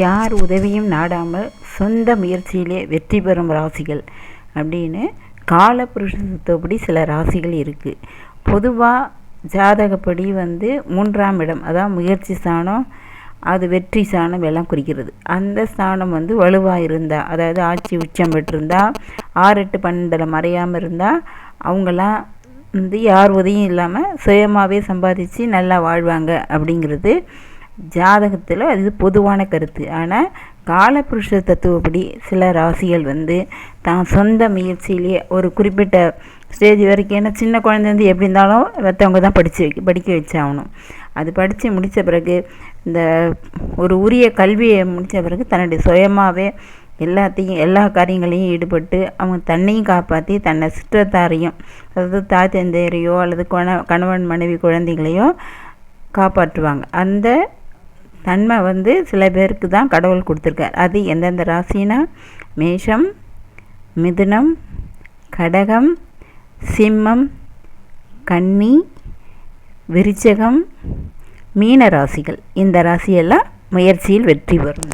யார் உதவியும் நாடாமல் சொந்த முயற்சியிலே வெற்றி பெறும் ராசிகள் அப்படின்னு காலபுருஷத்தப்படி சில ராசிகள் இருக்குது. பொதுவாக ஜாதகப்படி 3ஆம் இடம், அதான் முயற்சி ஸ்தானம், அது வெற்றி ஸ்தானம் எல்லாம் குறிக்கிறது. அந்த ஸ்தானம் வலுவாக இருந்தால், அதாவது ஆட்சி உச்சம் பெற்றிருந்தால், 6, 8, 12 மறையாமல் இருந்தால் அவங்களாம் யார் உதவியும் இல்லாமல் சுயமாகவே சம்பாதிச்சு நல்லா வாழ்வாங்க அப்படிங்கிறது ஜாதகத்தில் அது பொதுவான கருத்து. ஆனால் காலபுருஷ தத்துவப்படி சில ராசிகள் தான் சொந்த முயற்சியிலேயே ஒரு குறிப்பிட்ட ஸ்டேஜ் வரைக்கும், ஏன்னா சின்ன குழந்தை எப்படி இருந்தாலும் மற்றவங்க தான் படிக்க வச்சாகணும். அது படித்து முடித்த பிறகு இந்த ஒரு உரிய கல்வியை முடித்த பிறகு தன்னுடைய சுயமாகவே எல்லா காரியங்களையும் ஈடுபட்டு அவங்க தன்னையும் காப்பாற்றி தன்னை சுற்றத்தாரையும், அதாவது தாய் தந்தையரையோ அல்லது கணவன் மனைவி குழந்தைகளையோ காப்பாற்றுவாங்க. அந்த தன்மை சில பேருக்கு தான் கடவுள் கொடுத்துருக்கார். அது எந்தெந்த ராசினா மேஷம், மிதுனம், கடகம், சிம்மம், கன்னி, விருச்சிகம், மீன ராசிகள். இந்த ராசியெல்லாம் முயற்சியில் வெற்றி பெறும்.